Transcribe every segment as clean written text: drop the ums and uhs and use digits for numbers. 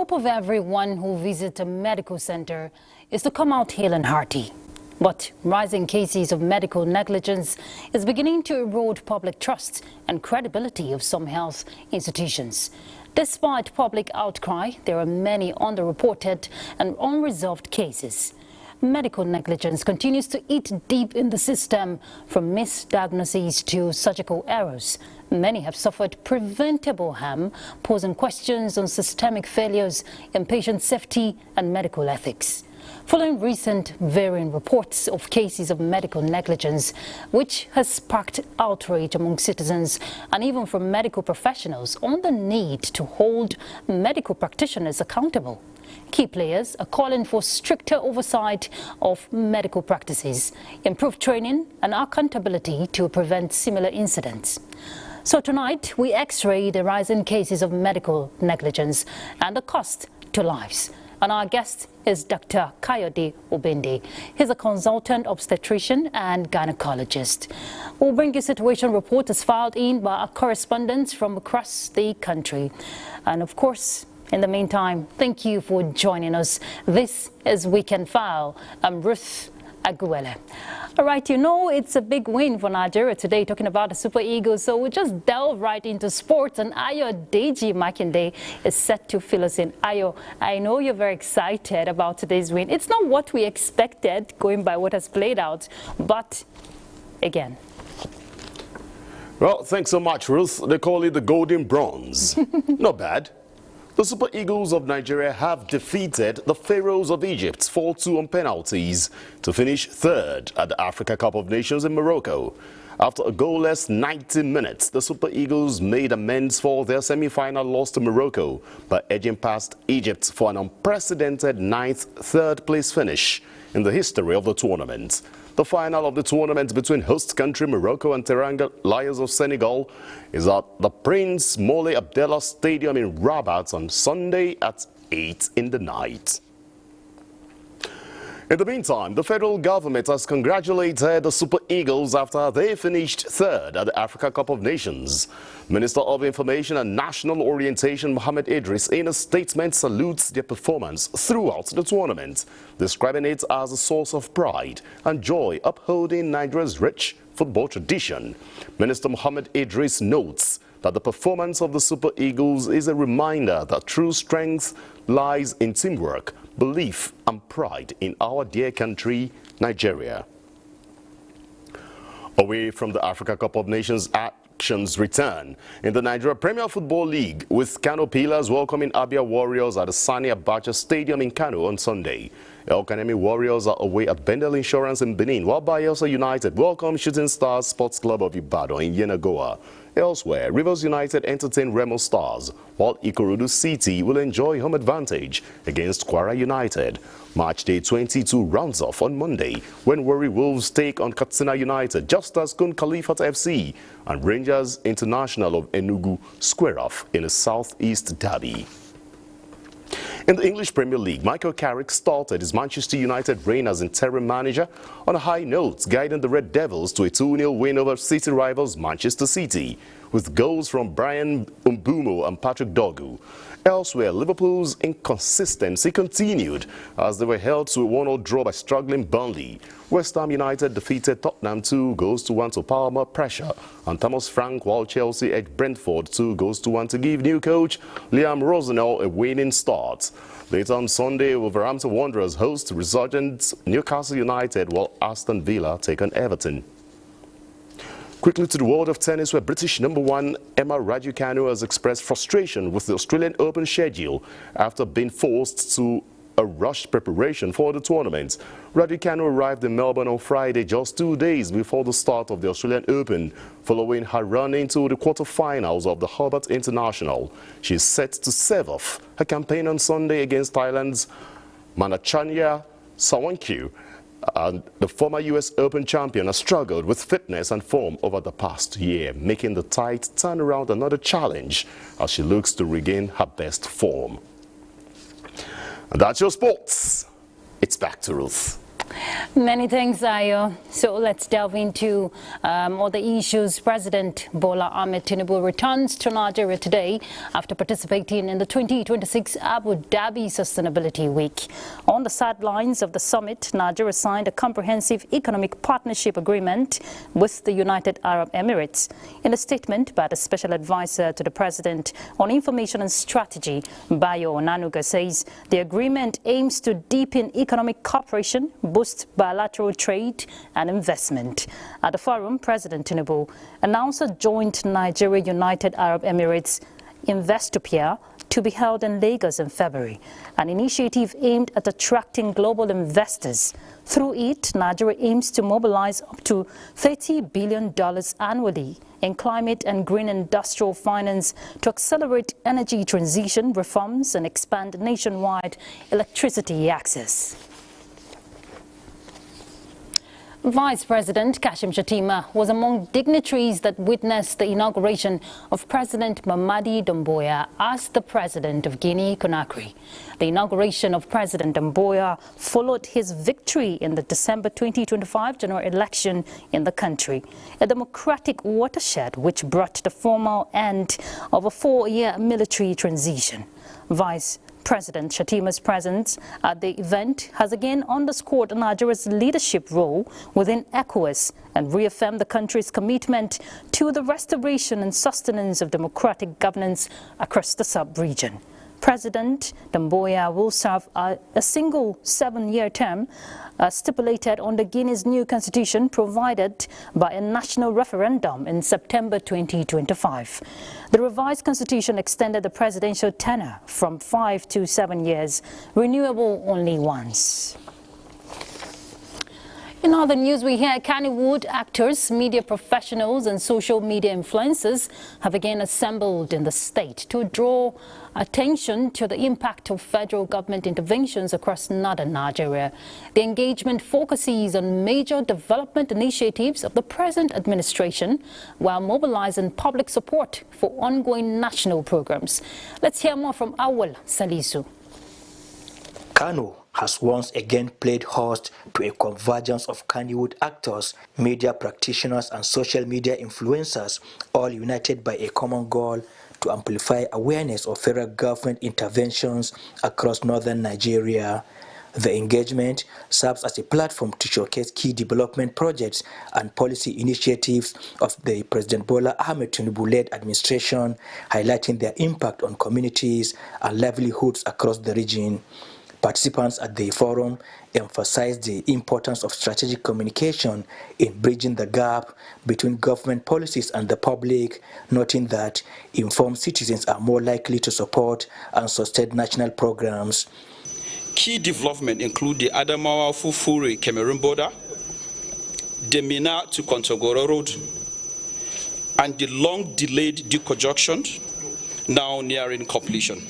hope of everyone who visits a medical center is to come out hale and hearty. But rising cases of medical negligence is beginning to erode public trust and credibility of some health institutions. Despite public outcry, there are many underreported and unresolved cases. Medical negligence continues to eat deep in the system, from misdiagnoses to surgical errors. Many have suffered preventable harm, posing questions on systemic failures in patient safety and medical ethics. Following recent varying reports of cases of medical negligence, which has sparked outrage among citizens and even from medical professionals on the need to hold medical practitioners accountable. Key players are calling for stricter oversight of medical practices, improved training and accountability to prevent similar incidents. So tonight, we x-ray the rising cases of medical negligence and the cost to lives. And our guest is Dr. Kayode Obende. He's a consultant obstetrician and gynecologist. We'll bring you situation reports as filed in by our correspondents from across the country. And of course, in the meantime, thank you for joining us. This is Weekend File. I'm Ruth Aguele. All right, you know, it's a big win for Nigeria today, talking about the Super Eagles. So we'll just delve right into sports, and Ayo Deji Makinde is set to fill us in. Ayo, I know you're very excited about today's win. It's not what we expected, going by what has played out, but again. Well, thanks so much, Ruth. They call it the Golden Bronze. Not bad. The Super Eagles of Nigeria have defeated the Pharaohs of Egypt 4-2 on penalties to finish third at the Africa Cup of Nations in Morocco. After a goalless 90 minutes, the Super Eagles made amends for their semi-final loss to Morocco by edging past Egypt for an unprecedented ninth third-place finish in the history of the tournament. The final of the tournament between host country Morocco and Teranga Lions of Senegal is at the Prince Moulay Abdallah Stadium in Rabat on Sunday at 8 in the night. In the meantime, the federal government has congratulated the Super Eagles after they finished third at the Africa Cup of Nations. Minister of Information and National Orientation Mohammed Idris, in a statement, salutes their performance throughout the tournament, describing it as a source of pride and joy upholding Nigeria's rich football tradition. Minister Mohammed Idris notes that the performance of the Super Eagles is a reminder that true strength lies in teamwork, belief and pride in our dear country, Nigeria. Away from the Africa Cup of Nations actions return in the Nigeria Premier Football League, with Kano Pillars welcoming Abia Warriors at the Sani Abacha Stadium in Kano on Sunday. El Kanemi Warriors are away at Bendel Insurance in Benin, while Bayelsa United welcome Shooting Stars Sports Club of Ibadan in Yenagoa. Elsewhere, Rivers United entertain Remo Stars, while Ikorodu City will enjoy home advantage against Kwara United. Match day 22 rounds off on Monday, when Warri Wolves take on Katsina United, just as Kun Khalifat FC and Rangers International of Enugu square off in a Southeast derby. In the English Premier League, Michael Carrick started his Manchester United reign as interim manager on a high note, guiding the Red Devils to a 2-0 win over City rivals Manchester City, with goals from Brian Mbumo and Patrick Dogu. Elsewhere, Liverpool's inconsistency continued as they were held to a 1-0 draw by struggling Burnley. West Ham United defeated Tottenham 2-1 to Palmer pressure, and Thomas Frank, while Chelsea edged Brentford 2-1 to give new coach Liam Rosenell a winning start. Later on Sunday, Wolverhampton Wanderers host resurgent Newcastle United, while Aston Villa take on Everton. Quickly to the world of tennis, where British #1 Emma Raducanu has expressed frustration with the Australian Open schedule after being forced to a rushed preparation for the tournament. Raducanu arrived in Melbourne on Friday, just 2 days before the start of the Australian Open, following her run into the quarterfinals of the Hobart International. She is set to serve off her campaign on Sunday against Thailand's Manachanya Sawankyu. And the former U.S. Open champion has struggled with fitness and form over the past year, making the tight turnaround another challenge as she looks to regain her best form. And that's your sports. It's back to Ruth. Many thanks, Ayo. So let's delve into other issues. President Bola Ahmed Tinubu returns to Nigeria today after participating in the 2026 Abu Dhabi Sustainability Week. On the sidelines of the summit, Nigeria signed a comprehensive economic partnership agreement with the United Arab Emirates. In a statement by the Special Advisor to the President on Information and Strategy, Bayo Onanuga says the agreement aims to deepen economic cooperation, boost bilateral trade and investment. At the forum, President Tinubu announced a joint Nigeria-United Arab Emirates Investopia to be held in Lagos in February, an initiative aimed at attracting global investors. Through it, Nigeria aims to mobilize up to $30 billion annually in climate and green industrial finance to accelerate energy transition reforms and expand nationwide electricity access. Vice President Kashim Shettima was among dignitaries that witnessed the inauguration of President Mamadi Doumbouya as the President of Guinea-Conakry. The inauguration of President Doumbouya followed his victory in the December 2025 general election in the country, a democratic watershed which brought the formal end of a 4-year military transition. Vice President Shettima's presence at the event has again underscored Nigeria's leadership role within ECOWAS and reaffirmed the country's commitment to the restoration and sustenance of democratic governance across the sub-region. President Doumbouya will serve a single 7-year term stipulated under Guinea's new constitution provided by a national referendum in September 2025. The revised constitution extended the presidential tenure from 5 to 7 years, renewable only once. In other news, we hear Kannywood actors, media professionals and social media influencers have again assembled in the state to draw attention to the impact of federal government interventions across northern Nigeria. The engagement focuses on major development initiatives of the present administration while mobilizing public support for ongoing national programs. Let's hear more from Awal Salisu. Kano has once again played host to a convergence of Kannywood actors, media practitioners and social media influencers, all united by a common goal to amplify awareness of federal government interventions across northern Nigeria. The engagement serves as a platform to showcase key development projects and policy initiatives of the President Bola Ahmed Tinubu-led administration, highlighting their impact on communities and livelihoods across the region. Participants at the forum emphasized the importance of strategic communication in bridging the gap between government policies and the public, noting that informed citizens are more likely to support and sustain national programs. Key developments include the Adamawa-Fufure Cameroon border, the Mina to Kontagora Road, and the long-delayed Diko Junction, now nearing completion,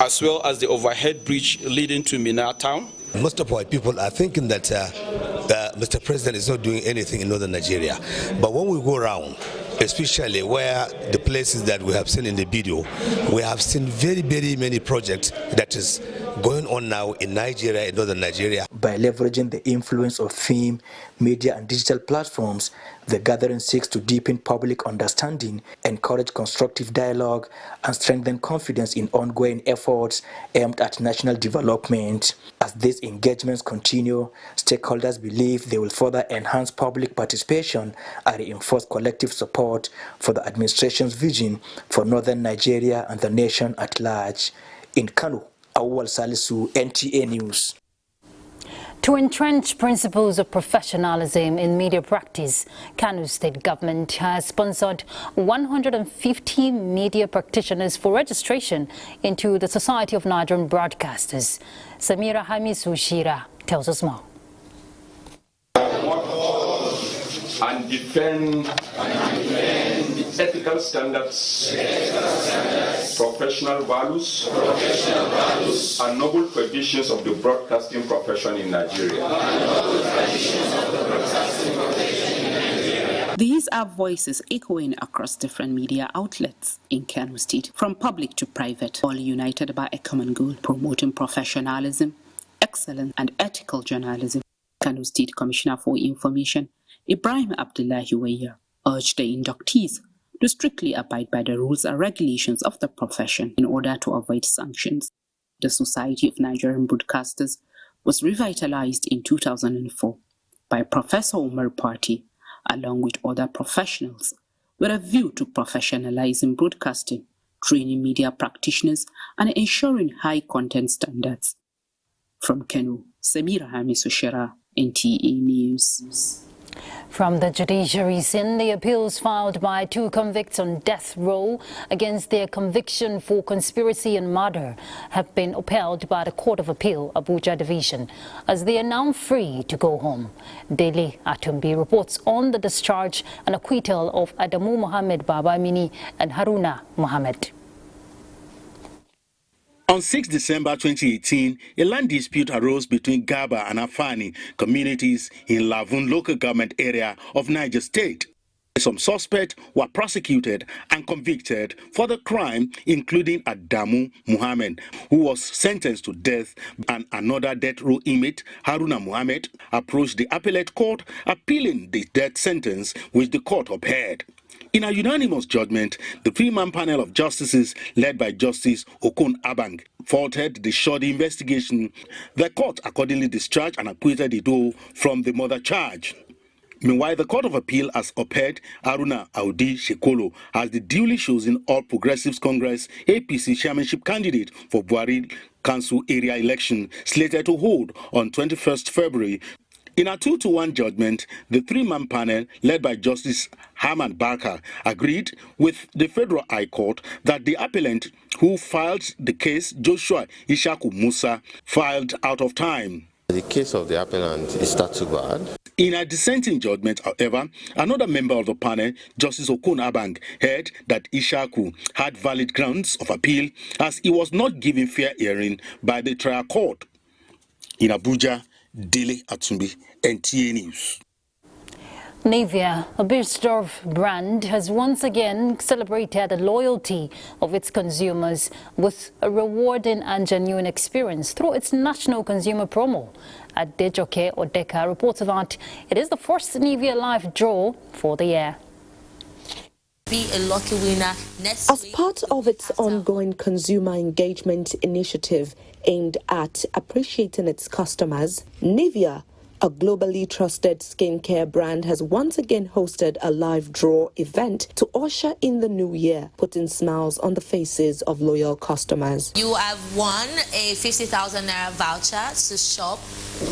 as well as the overhead bridge leading to Mina town. Most of our people are thinking that Mr. President is not doing anything in northern Nigeria. But when we go around, especially where the places that we have seen in the video, we have seen very, very many projects that is going on now in Nigeria, in northern Nigeria. By leveraging the influence of film, media and digital platforms, the gathering seeks to deepen public understanding, encourage constructive dialogue, and strengthen confidence in ongoing efforts aimed at national development. As these engagements continue, stakeholders believe they will further enhance public participation and reinforce collective support for the administration's vision for northern Nigeria and the nation at large. In Kano, Awal Salisu, NTA News. To entrench principles of professionalism in media practice, Kano State Government has sponsored 150 media practitioners for registration into the Society of Nigerian Broadcasters. Samira Hamisu Shira tells us more. And defend the ethical standards, professional values, and noble traditions of the broadcasting profession in Nigeria. These are voices echoing across different media outlets in Kano State, from public to private, all united by a common goal: promoting professionalism, excellence, and ethical journalism. Kano State Commissioner for Information, Ibrahim Abdullahi Weyer, urged the inductees to strictly abide by the rules and regulations of the profession in order to avoid sanctions. The Society of Nigerian Broadcasters was revitalized in 2004 by Professor Umar Party, along with other professionals, with a view to professionalizing broadcasting, training media practitioners, and ensuring high content standards. From Kano, Samira Hamisu, NTA News. From the judiciary scene, the appeals filed by 2 convicts on death row against their conviction for conspiracy and murder have been upheld by the Court of Appeal, Abuja Division, as they are now free to go home. Daily Atumbi reports on the discharge and acquittal of Adamu Mohammed Babamini and Haruna Mohammed. On 6 December 2018, a land dispute arose between Gaba and Afani communities in Lavun local government area of Niger State. Some suspects were prosecuted and convicted for the crime, including Adamu Muhammad, who was sentenced to death, and another death row inmate, Haruna Muhammad, approached the appellate court appealing the death sentence, which the court upheld. In a unanimous judgment, the 3-man panel of justices led by Justice Okon Abang faulted the shoddy investigation. The court accordingly discharged and acquitted the duo from the murder charge. Meanwhile, the Court of Appeal has upheld Haruna Audi Shekolo as the duly chosen All Progressives Congress APC chairmanship candidate for Buhari Council area election slated to hold on 21st February. In a 2-to-1 judgment, the 3-man panel, led by Justice Hamad Barker, agreed with the Federal High Court that the appellant who filed the case, Joshua Ishaku Musa, filed out of time. The case of the appellant is not too bad. In a dissenting judgment, however, another member of the panel, Justice Okon Abang, held that Ishaku had valid grounds of appeal as he was not given fair hearing by the trial court. In Abuja, Daily Atumbi, NTA News. Nivea, a Birsdorf brand, has once again celebrated the loyalty of its consumers with a rewarding and genuine experience through its national consumer promo. Adejoke Odeka reports that it is the first Nivea Live draw for the year. Be a lucky winner next As part of its ongoing consumer engagement initiative aimed at appreciating its customers, Nivea, a globally trusted skincare brand, has once again hosted a live draw event to usher in the new year, putting smiles on the faces of loyal customers. You have won a 50,000 naira voucher to shop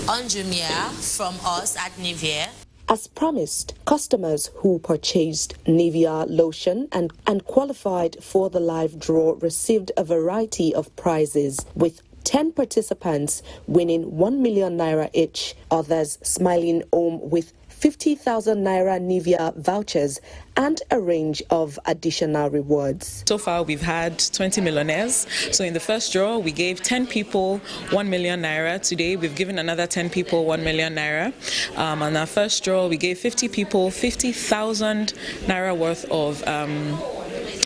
on Jumia from us at Nivea. As promised, customers who purchased Nivea lotion and qualified for the live draw received a variety of prizes, with 10 participants winning 1 million naira each, others smiling home with 50,000 naira Nivea vouchers and a range of additional rewards. So far, we've had 20 millionaires. So in the first draw, we gave 10 people 1 million naira. Today, we've given another 10 people 1 million naira. On our first draw, we gave 50 people 50,000 naira worth of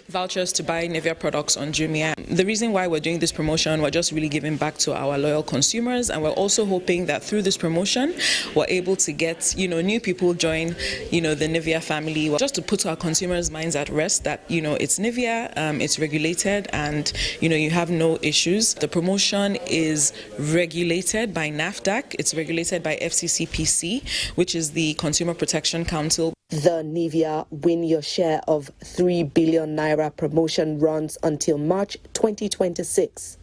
vouchers to buy Nivea products on Jumia. The reason why we're doing this promotion, we're just really giving back to our loyal consumers, and we're also hoping that through this promotion, we're able to get, new people join, the Nivea family, just to put our consumers' minds at rest that, it's Nivea, it's regulated, and, you have no issues. The promotion is regulated by NAFDAC, it's regulated by FCCPC, which is the Consumer Protection Council. The Nivea Win Your Share of 3 billion naira promotion runs until March 2026.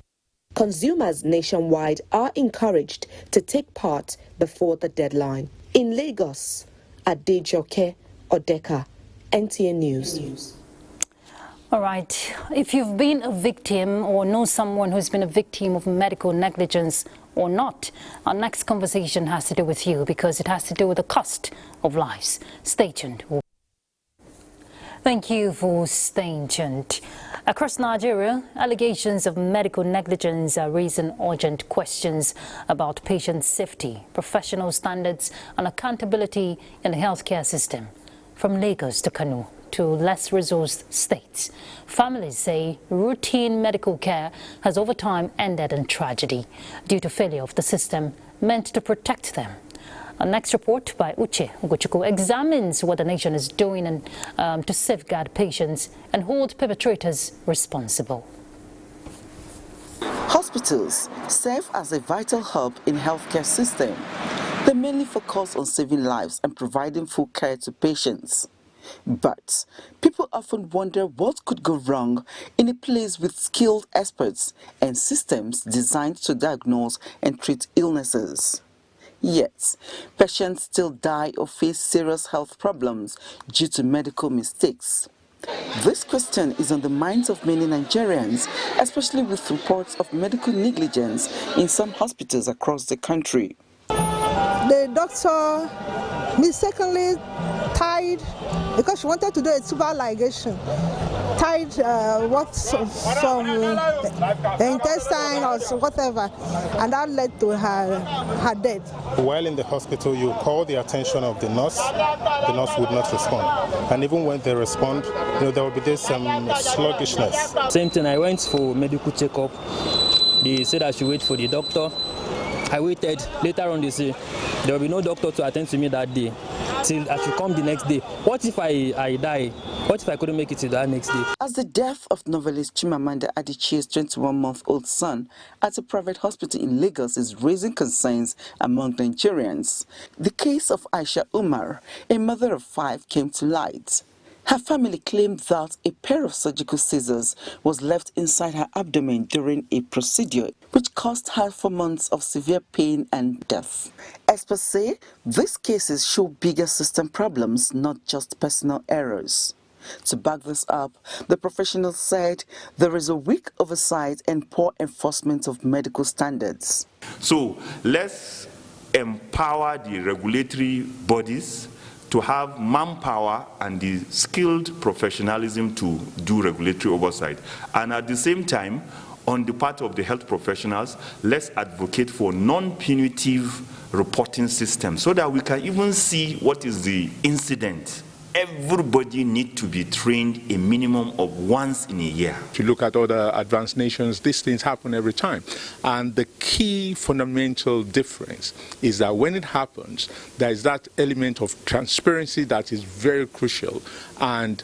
Consumers nationwide are encouraged to take part before the deadline. In Lagos, Adejoke Odeka, NTA News. All right. If you've been a victim or know someone who's been a victim of medical negligence or not, our next conversation has to do with you because it has to do with the cost of lives. Stay tuned. Thank you for staying tuned. Across Nigeria, allegations of medical negligence are raising urgent questions about patient safety, professional standards, and accountability in the healthcare system. From Lagos to Kano to less resourced states, families say routine medical care has over time ended in tragedy due to failure of the system meant to protect them. Our next report by Uche Ugochukwu examines what the nation is doing to safeguard patients and hold perpetrators responsible. Hospitals serve as a vital hub in the healthcare system. They mainly focus on saving lives and providing full care to patients. But people often wonder what could go wrong in a place with skilled experts and systems designed to diagnose and treat illnesses. Yet, patients still die or face serious health problems due to medical mistakes. This question is on the minds of many Nigerians, especially with reports of medical negligence in some hospitals across the country. The doctor mistakenly tied, because she wanted to do a tubal ligation, tied the intestine or whatever, and that led to her death. While in the hospital, you call the attention of the nurse would not respond. And even when they respond, there will be this sluggishness. Same thing, I went for medical checkup. They said I should wait for the doctor. I waited. Later on, they say there will be no doctor to attend to me that day, till I should come the next day. What if I die? What if I couldn't make it to that next day? As the death of novelist Chimamanda Adichie's 21-month-old son at a private hospital in Lagos is raising concerns among Nigerians, the case of Aisha Umar, a mother of 5, came to light. Her family claimed that a pair of surgical scissors was left inside her abdomen during a procedure, which caused her 4 months of severe pain and death. Experts say these cases show bigger system problems, not just personal errors. To back this up, the professionals said there is a weak oversight and poor enforcement of medical standards. So let's empower the regulatory bodies to have manpower and the skilled professionalism to do regulatory oversight. And at the same time, on the part of the health professionals, let's advocate for non-punitive reporting systems so that we can even see what is the incident. Everybody needs to be trained a minimum of once in a year. If you look at other advanced nations, these things happen every time. And the key fundamental difference is that when it happens, there is that element of transparency that is very crucial. And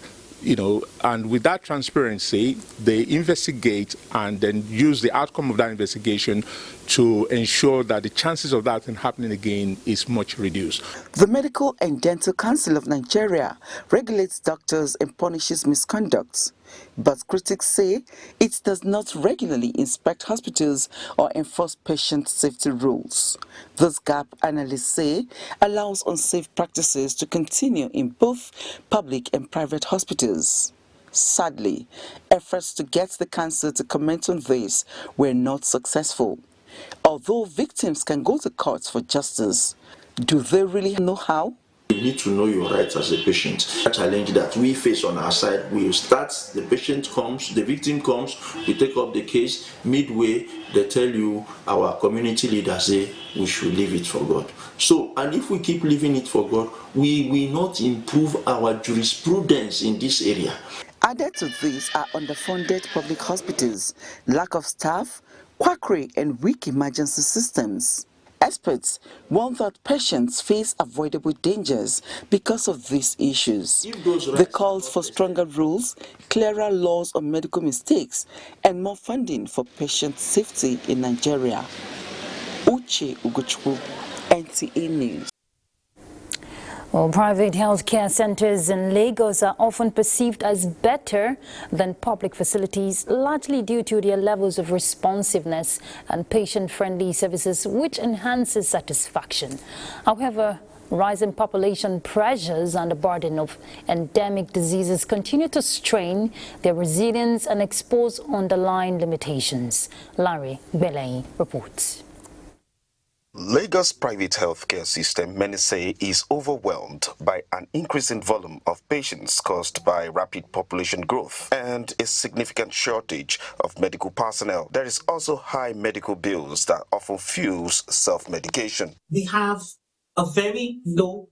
and with that transparency, they investigate and then use the outcome of that investigation to ensure that the chances of that happening again is much reduced. The Medical and Dental Council of Nigeria regulates doctors and punishes misconduct. But critics say it does not regularly inspect hospitals or enforce patient safety rules. This gap, analysts say, allows unsafe practices to continue in both public and private hospitals. Sadly, efforts to get the council to comment on this were not successful. Although victims can go to court for justice, do they really know how? You need to know your rights as a patient. A challenge that we face on our side, we start, the patient comes, the victim comes, we take up the case, midway, they tell you, our community leaders say, we should leave it for God. So, and if we keep leaving it for God, we will not improve our jurisprudence in this area. Added to this are underfunded public hospitals, lack of staff, quackery and weak emergency systems. Experts warn that patients face avoidable dangers because of these issues. They call for stronger rules, clearer laws on medical mistakes, and more funding for patient safety in Nigeria. Uche Ugochukwu, NTA News. Well, private healthcare centers in Lagos are often perceived as better than public facilities, largely due to their levels of responsiveness and patient-friendly services, which enhances satisfaction. However, rising population pressures and the burden of endemic diseases continue to strain their resilience and expose underlying limitations. Larry Belay reports. Lagos' private healthcare system, many say, is overwhelmed by an increasing volume of patients caused by rapid population growth and a significant shortage of medical personnel. There is also high medical bills that often fuels self-medication. We have a very low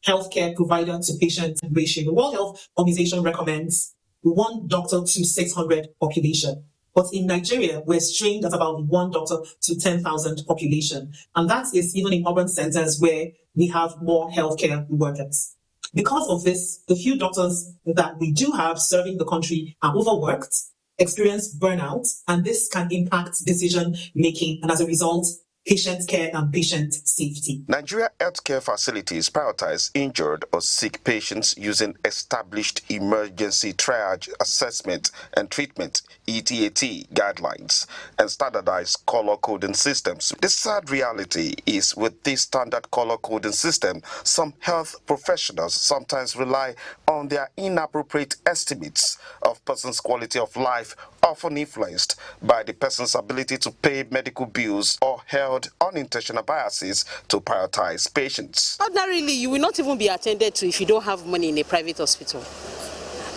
healthcare provider to patient ratio. The World Health Organization recommends 1 doctor to 600 population. But in Nigeria, we're strained at about 1 doctor to 10,000 population. And that is even in urban centers where we have more healthcare workers. Because of this, the few doctors that we do have serving the country are overworked, experience burnout, and this can impact decision making, and as a result, patient care and patient safety. Nigeria healthcare facilities prioritize injured or sick patients using established emergency triage assessment and treatment (ETAT) guidelines and standardized color coding systems. The sad reality is with this standard color coding system, some health professionals sometimes rely on their inappropriate estimates of person's quality of life, often influenced by the person's ability to pay medical bills or held unintentional biases to prioritize patients. Ordinarily, you will not even be attended to if you don't have money in a private hospital.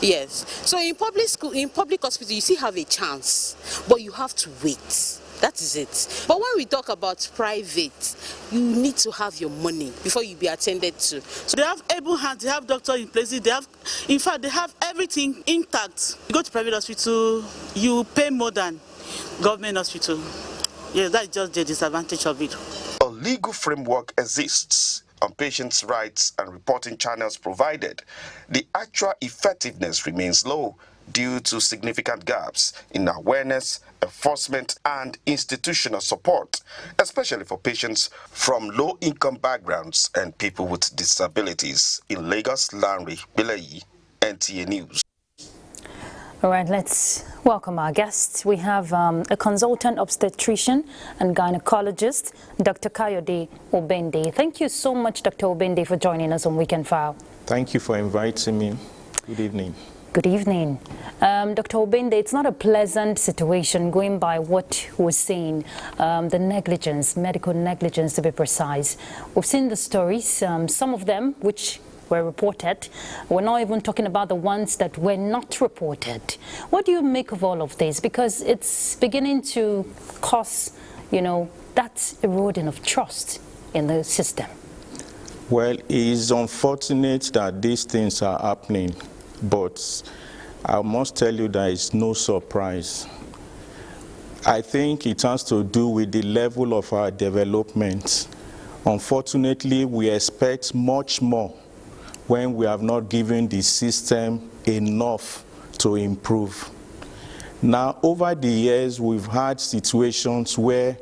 Yes. So in public hospital, you still have a chance, but you have to wait. That is it. But when we talk about private, you need to have your money before you be attended to. So they have able hands, they have doctors in places, they have, in fact, they have everything intact. You go to private hospital, you pay more than government hospital. Yes, that's just the disadvantage of it. A legal framework exists on patients' rights and reporting channels provided. The actual effectiveness remains low due to significant gaps in awareness, enforcement, and institutional support, especially for patients from low-income backgrounds and people with disabilities. In Lagos, Lanre Bilayi, NTA News. All right, let's welcome our guests. We have a consultant obstetrician and gynecologist, Dr. Kayode Obende. Thank you so much, Dr. Obende, for joining us on Weekend File. Thank you for inviting me. Good evening. Good evening. Dr. Obende, it's not a pleasant situation going by what we're seeing, the negligence, medical negligence to be precise. We've seen the stories, some of them which were reported. We're not even talking about the ones that were not reported. What do you make of all of this? Because it's beginning to cause, that eroding of trust in the system. Well, it is unfortunate that these things are happening, but I must tell you that it's no surprise. I think it has to do with the level of our development. Unfortunately, we expect much more when we have not given the system enough to improve. Now, over the years, we've had situations where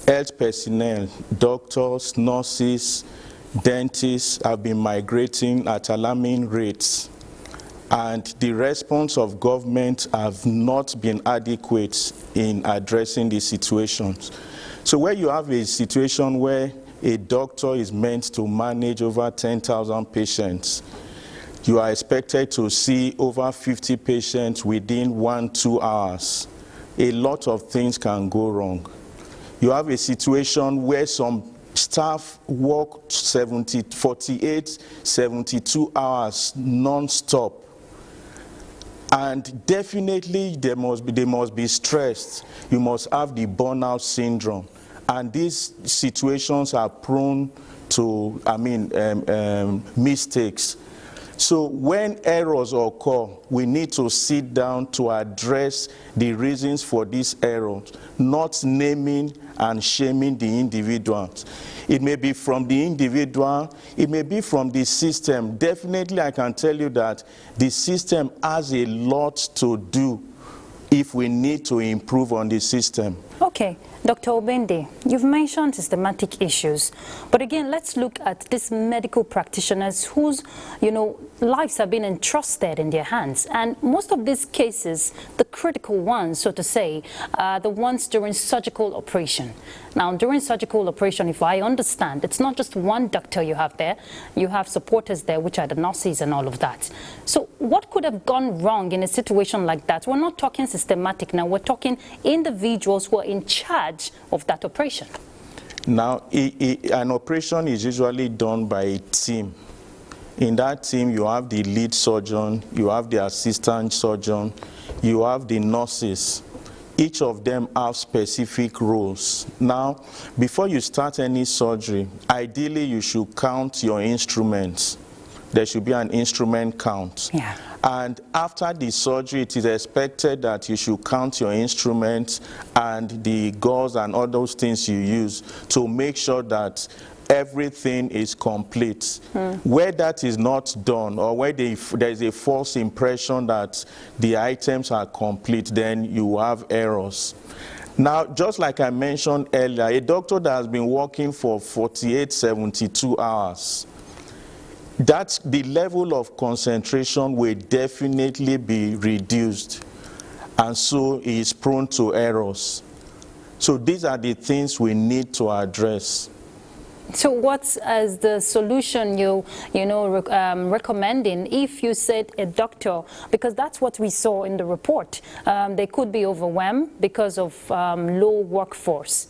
health personnel, doctors, nurses, dentists have been migrating at alarming rates, and the response of government have not been adequate in addressing the situations. So where you have a situation where a doctor is meant to manage over 10,000 patients, you are expected to see over 50 patients within 1-2 hours. A lot of things can go wrong. You have a situation where some staff work 48, 72 hours non-stop. And definitely they must be stressed. You must have the burnout syndrome. And these situations are prone to, mistakes. So when errors occur, we need to sit down to address the reasons for these errors, not naming and shaming the individuals. It may be from the individual, it may be from the system. Definitely, I can tell you that the system has a lot to do if we need to improve on the system. Okay, Dr. Obende, you've mentioned systematic issues, but again, let's look at these medical practitioners whose, lives have been entrusted in their hands. And most of these cases, the critical ones, so to say, are the ones during surgical operation. Now, during surgical operation, if I understand, it's not just one doctor you have there, you have supporters there, which are the nurses and all of that. So what could have gone wrong in a situation like that? We're not talking systematic now, we're talking individuals who are in charge of that operation. Now, an operation is usually done by a team. In that team, you have the lead surgeon, you have the assistant surgeon, you have the nurses. Each of them have specific roles. Now, before you start any surgery, ideally you should count your instruments. There should be an instrument count. Yeah. And after the surgery, it is expected that you should count your instruments and the gauze and all those things you use to make sure that everything is complete. Where that is not done, or where there is a false impression that the items are complete, then you have errors. Now, just like I mentioned earlier, a doctor that has been working for 48, 72 hours, that's the level of concentration will definitely be reduced, and so he is prone to errors. So these are the things we need to address. So what's as the solution recommending if you said a doctor, because that's what we saw in the report, they could be overwhelmed because of low workforce.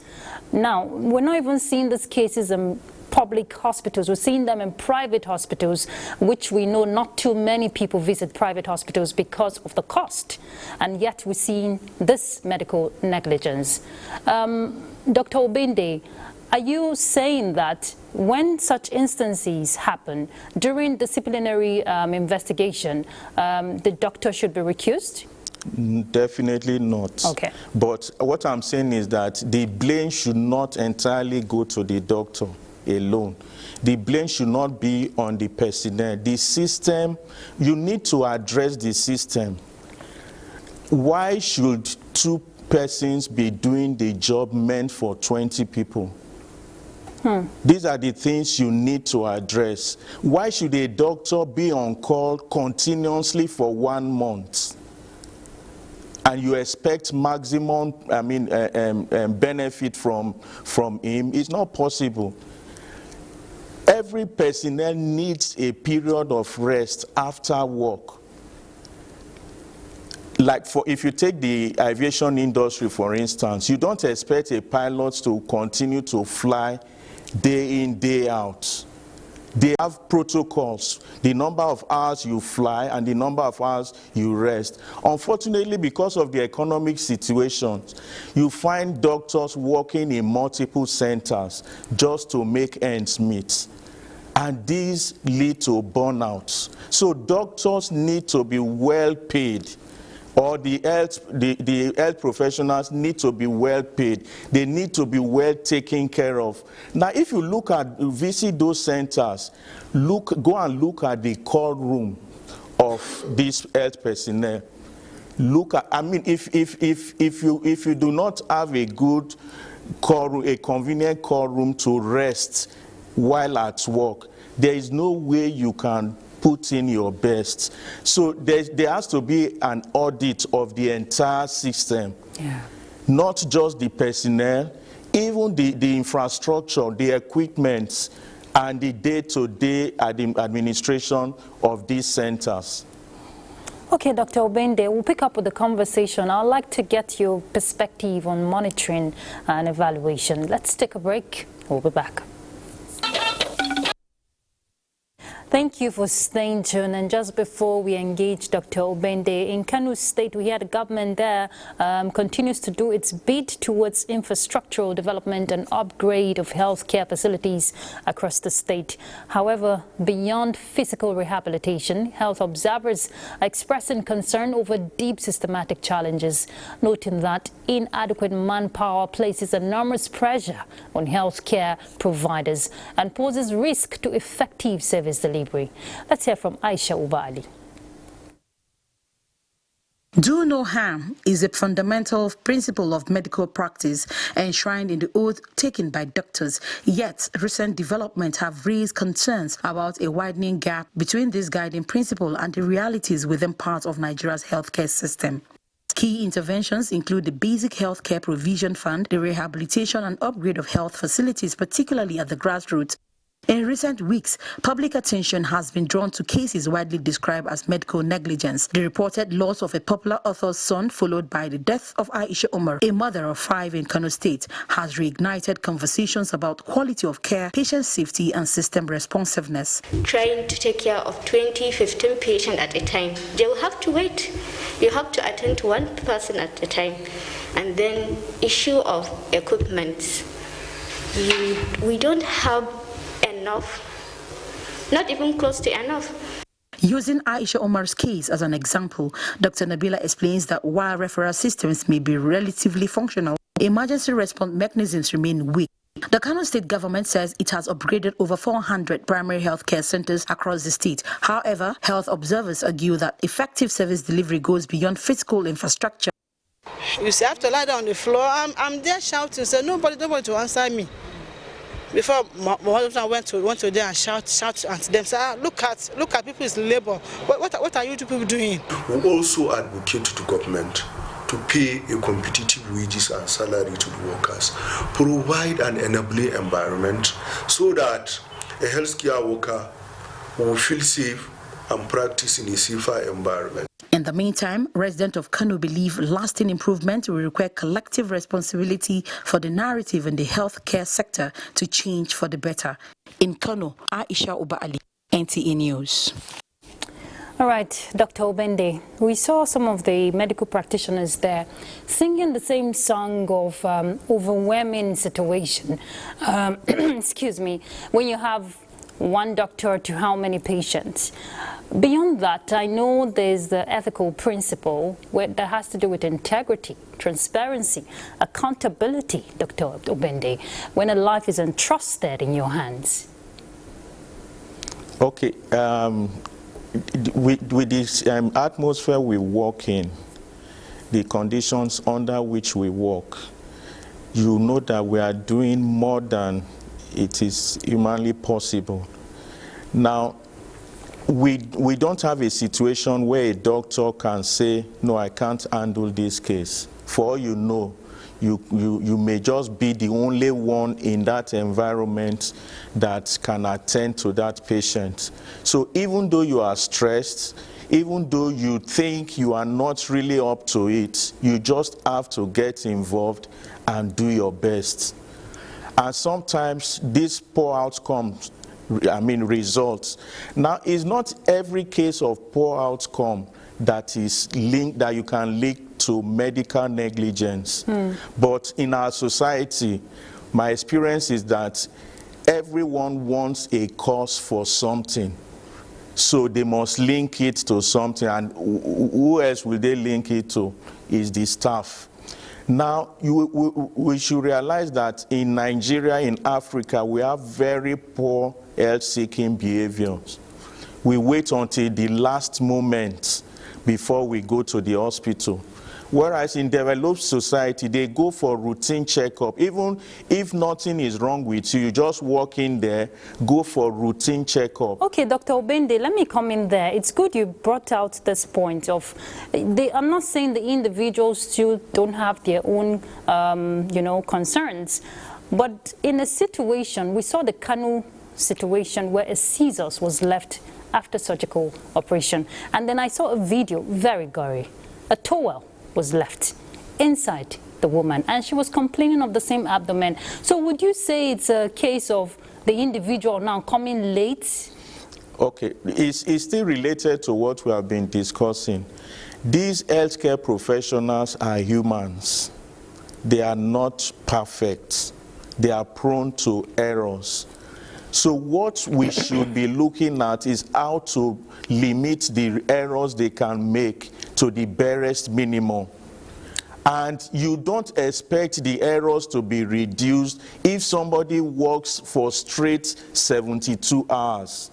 Now, we're not even seeing these cases in public hospitals. We're seeing them in private hospitals, which we know not too many people visit private hospitals because of the cost. And yet we're seeing this medical negligence. Dr. Obende, are you saying that when such instances happen during disciplinary investigation, the doctor should be recused? Definitely not. Okay. But what I'm saying is that the blame should not entirely go to the doctor alone. The blame should not be on the personnel. The system, you need to address the system. Why should 2 persons be doing the job meant for 20 people? These are the things you need to address. Why should a doctor be on call continuously for 1 month? And you expect maximum, benefit from him? It's not possible. Every personnel needs a period of rest after work. Like if you take the aviation industry, for instance, you don't expect a pilot to continue to fly day in, day out. They have protocols, the number of hours you fly and the number of hours you rest. Unfortunately, because of the economic situation, you find doctors working in multiple centers just to make ends meet. And these lead to burnouts. So doctors need to be well paid, or the health professionals need to be well paid. They need to be well taken care of. Now, if you visit those centers, go and look at the call room of these health personnel. Look at, if you do not have a good call room, a convenient call room to rest while at work, there is no way you can put in your best. So there has to be an audit of the entire system, not just the personnel, even the infrastructure, the equipment, and the day-to-day administration of these centers. Okay, Dr. Obende, we'll pick up with the conversation. I'd like to get your perspective on monitoring and evaluation. Let's take a break. We'll be back. Thank you for staying tuned. And just before we engage Dr. Obende, in Kano State, we hear the government there continues to do its bid towards infrastructural development and upgrade of healthcare facilities across the state. However, beyond physical rehabilitation, health observers are expressing concern over deep systematic challenges, noting that inadequate manpower places enormous pressure on healthcare providers and poses risk to effective service delivery. Let's hear from Aisha Ubali. Do no harm is a fundamental principle of medical practice enshrined in the oath taken by doctors. Yet, recent developments have raised concerns about a widening gap between this guiding principle and the realities within parts of Nigeria's healthcare system. Key interventions include the Basic Healthcare Provision Fund, the rehabilitation and upgrade of health facilities, particularly at the grassroots. In recent weeks, public attention has been drawn to cases widely described as medical negligence. The reported loss of a popular author's son, followed by the death of Aisha Umar, a mother of 5 in Kano State, has reignited conversations about quality of care, patient safety, and system responsiveness. Trying to take care of 20, 15 patients at a time, they will have to wait. You have to attend to one person at a time. And then issue of equipment. We don't have enough, not even close to enough. Using Aisha Umar's case as an example, Dr. Nabila explains that while referral systems may be relatively functional, emergency response mechanisms remain weak. The Kano state government says it has upgraded over 400 primary health care centers across the state. However, health observers argue that effective service delivery goes beyond physical infrastructure. You see, I have to lie down on the floor. I'm there shouting, so nobody to answer me. Before my husband went to there and shout at them, say, look at people's labor. What are you two people doing? We also advocate to the government to pay a competitive wages and salary to the workers, provide an enabling environment so that a healthcare worker will feel safe and practice in a safer environment. In the meantime, residents of Kano believe lasting improvement will require collective responsibility for the narrative in the healthcare sector to change for the better. In Kano, Aisha Uba Ali, NTA News. All right, Dr. Obende, we saw some of the medical practitioners there singing the same song of overwhelming situation. Excuse me, when you have one doctor to how many patients? Beyond that, I know there's the ethical principle that has to do with integrity, transparency, accountability, Dr. Obende, when a life is entrusted in your hands. Okay. With this atmosphere we work in, the conditions under which we work, you know that we are doing more than it is humanly possible. Now, we don't have a situation where a doctor can say, no, I can't handle this case. For all you know, you may just be the only one in that environment that can attend to that patient. So even though you are stressed, even though you think you are not really up to it, you just have to get involved and do your best. And sometimes these poor outcomes, results. Now, it's not every case of poor outcome that is linked, that you can link to medical negligence. But in our society, my experience is that everyone wants a cause for something. So they must link it to something, and who else will they link it to? Is the staff. Now, we should realize that in Nigeria, in Africa, we have very poor health-seeking behaviors. We wait until the last moment before we go to the hospital. Whereas in developed society, they go for routine checkup. Even if nothing is wrong with you, you just walk in there, go for routine checkup. Okay, Dr. Obende, let me come in there. It's good you brought out this point of, I'm not saying the individuals still don't have their own, concerns. But in a situation, we saw the Kanu situation where a scissors was left after surgical operation. And then I saw a video, very gory. A towel was left inside the woman, and she was complaining of the same abdomen. So would you say it's a case of the individual now coming late? Okay, it's still related to what we have been discussing. These healthcare professionals are humans. They are not perfect. They are prone to errors. So what we should be looking at is how to limit the errors they can make to the barest minimum. And you don't expect the errors to be reduced if somebody works for straight 72 hours.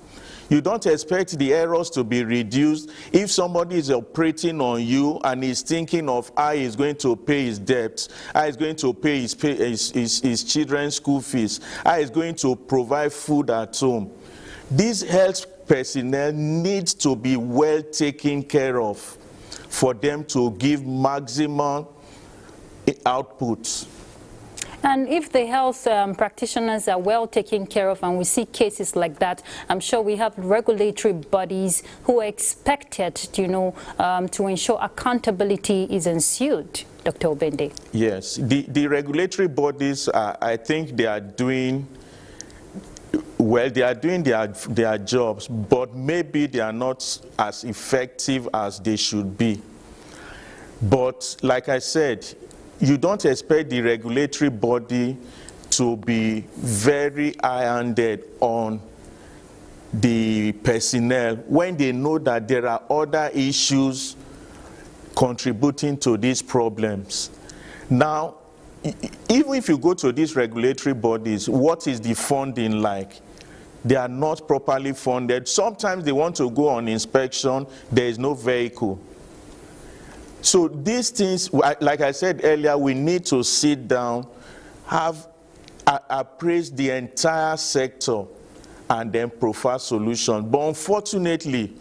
You don't expect the errors to be reduced if somebody is operating on you and is thinking of how he's going to pay his debts, how he's going to pay his children's school fees, how he's going to provide food at home. These health personnel need to be well taken care of for them to give maximum output. And if the health practitioners are well taken care of, and we see cases like that, I'm sure we have regulatory bodies who are expected, to ensure accountability is ensued. Dr. Obende. Yes, the regulatory bodies, I think they are doing well. They are doing their jobs, but maybe they are not as effective as they should be. But like I said, you don't expect the regulatory body to be very high-handed on the personnel when they know that there are other issues contributing to these problems. Now, even if you go to these regulatory bodies, what is the funding like? They are not properly funded. Sometimes they want to go on inspection, there is no vehicle. So these things, like I said earlier, we need to sit down, have appraise the entire sector, and then provide solutions. But unfortunately,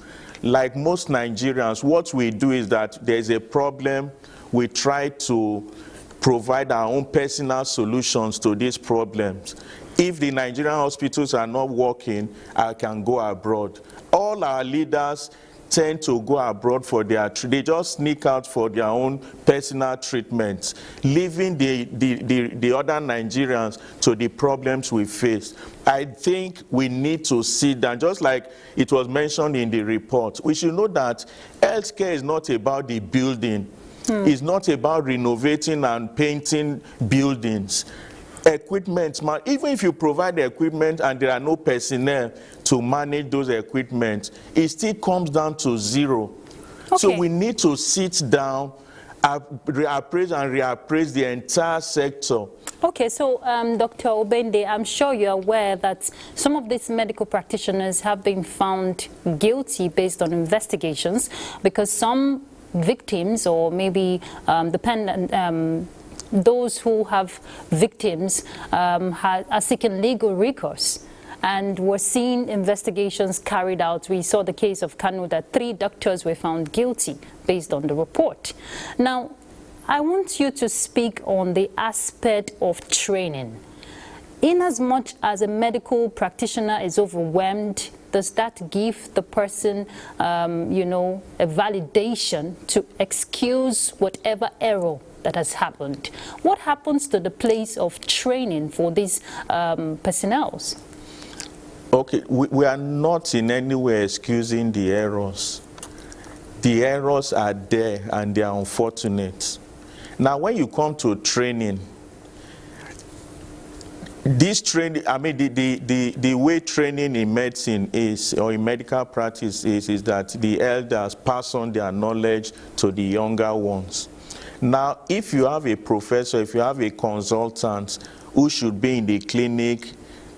like most Nigerians, what we do is that there's a problem, we try to provide our own personal solutions to these problems. If the Nigerian hospitals are not working, I can go abroad. All our leaders tend to go abroad for they just sneak out for their own personal treatments, leaving the other Nigerians to the problems we face. I think we need to sit down, just like it was mentioned in the report. We should know that healthcare is not about the building. It's not about renovating and painting buildings. Equipment, even if you provide the equipment and there are no personnel to manage those equipment, it still comes down to zero. Okay. So we need to sit down, appraise and reappraise the entire sector. Okay, so Dr. Obende, I'm sure you're aware that some of these medical practitioners have been found guilty based on investigations because some victims, or maybe those who have victims are seeking legal recourse, and we're seeing investigations carried out. We saw the case of Kanu that 3 doctors were found guilty based on the report. Now, I want you to speak on the aspect of training. In as much as a medical practitioner is overwhelmed, does that give the person, you know, a validation to excuse whatever error that has happened? What happens to the place of training for these personnel? Okay, we are not in any way excusing the errors. The errors are there and they are unfortunate. Now, when you come to training, this training, I mean, the way training in medicine is, or in medical practice is that the elders pass on their knowledge to the younger ones. Now, if you have a professor, if you have a consultant who should be in the clinic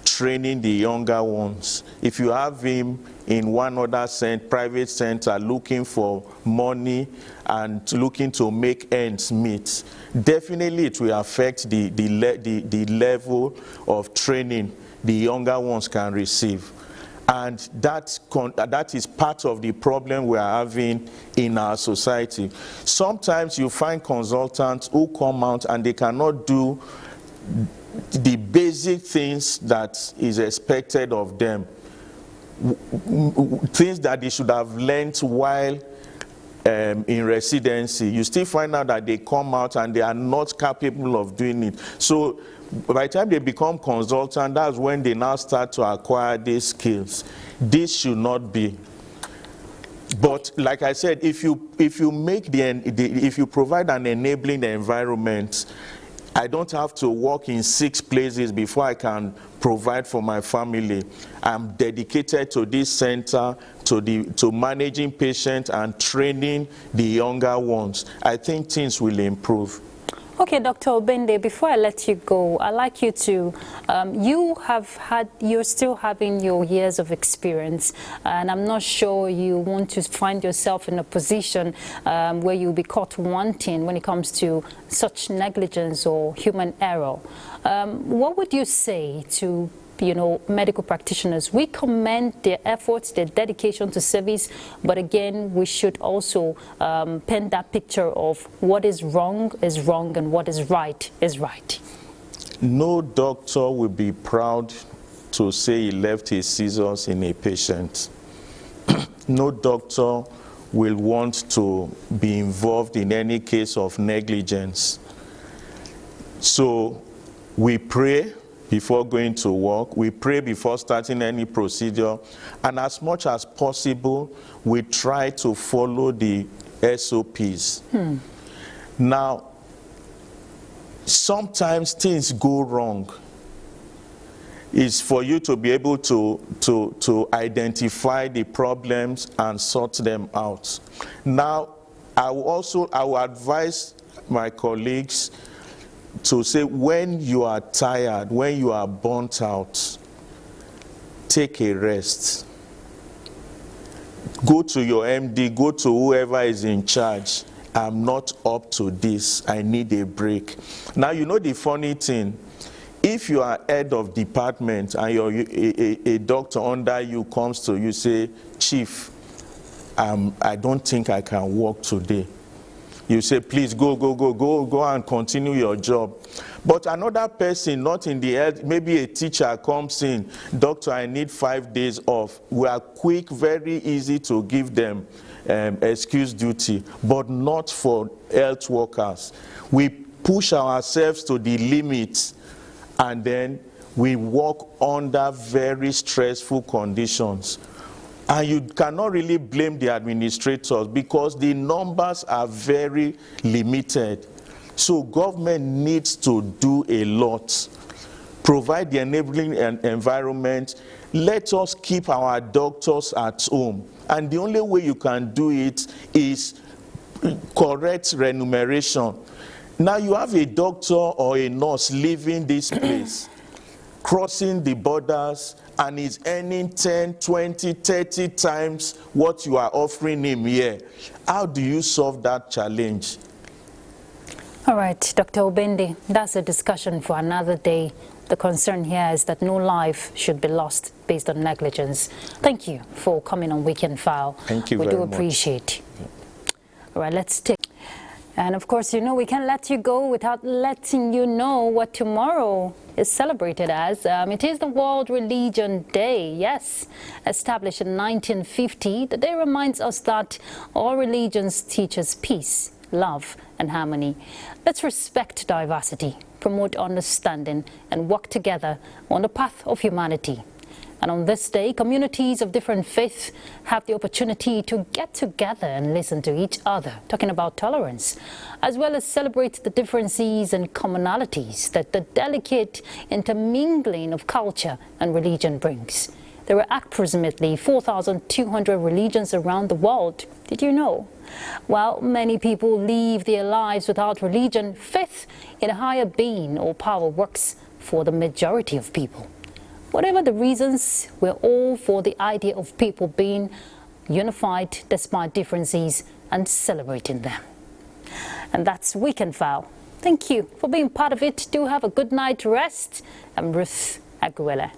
training the younger ones, if you have him in one other private center looking for money and looking to make ends meet, definitely it will affect the level of training the younger ones can receive. And that is part of the problem we are having in our society. Sometimes you find consultants who come out and they cannot do the basic things that is expected of them, things that they should have learned while in residency. You still find out that they come out and they are not capable of doing it. So by the time they become consultant, that's when they now start to acquire these skills. This should not be. But like I said, if you provide an enabling environment, I don't have to work in 6 places before I can provide for my family. I'm dedicated to this center, to managing patients and training the younger ones. I think things will improve. Okay, Dr. Obende, before I let you go, I'd like you to, you're still having your years of experience, and I'm not sure you want to find yourself in a position where you'll be caught wanting when it comes to such negligence or human error. What would you say to medical practitioners? We commend their efforts, their dedication to service, but again, we should also paint that picture of what is wrong and what is right is right. No doctor will be proud to say he left his scissors in a patient. No doctor will want to be involved in any case of negligence. So we pray before going to work, we pray before starting any procedure, and as much as possible, we try to follow the SOPs. Now, sometimes things go wrong. is for you to be able to identify the problems and sort them out. Now, I will advise my colleagues to say, when you are tired, when you are burnt out, take a rest. Go to your MD, go to whoever is in charge. I'm not up to this, I need a break. Now, you know the funny thing, if you are head of department and a doctor under you comes to you, say, Chief, I don't think I can work today. You say, please go and continue your job. But another person, not in the health, maybe a teacher comes in, doctor, I need 5 days off. We are quick, very easy to give them excuse duty, but not for health workers. We push ourselves to the limits, and then we work under very stressful conditions. And you cannot really blame the administrators because the numbers are very limited. So government needs to do a lot. Provide the enabling environment. Let us keep our doctors at home. And the only way you can do it is correct remuneration. Now you have a doctor or a nurse leaving this place, crossing the borders, and is earning 10, 20, 30 times what you are offering him here. How do you solve that challenge? All right, Dr. Obendi, that's a discussion for another day. The concern here is that no life should be lost based on negligence. Thank you for coming on Weekend File. Thank you very much. We do appreciate. All right, let's take. And of course, you know, we can't let you go without letting you know what tomorrow is celebrated as. It is the World Religion Day, yes. Established in 1950, the day reminds us that all religions teach us peace, love, and harmony. Let's respect diversity, promote understanding, and work together on the path of humanity. And on this day, communities of different faiths have the opportunity to get together and listen to each other, talking about tolerance, as well as celebrate the differences and commonalities that the delicate intermingling of culture and religion brings. There are approximately 4,200 religions around the world. Did you know? While many people live their lives without religion, faith in a higher being or power works for the majority of people. Whatever the reasons, we're all for the idea of people being unified despite differences and celebrating them. And that's Weekend File. Thank you for being part of it. Do have a good night rest. I'm Ruth Aguilera.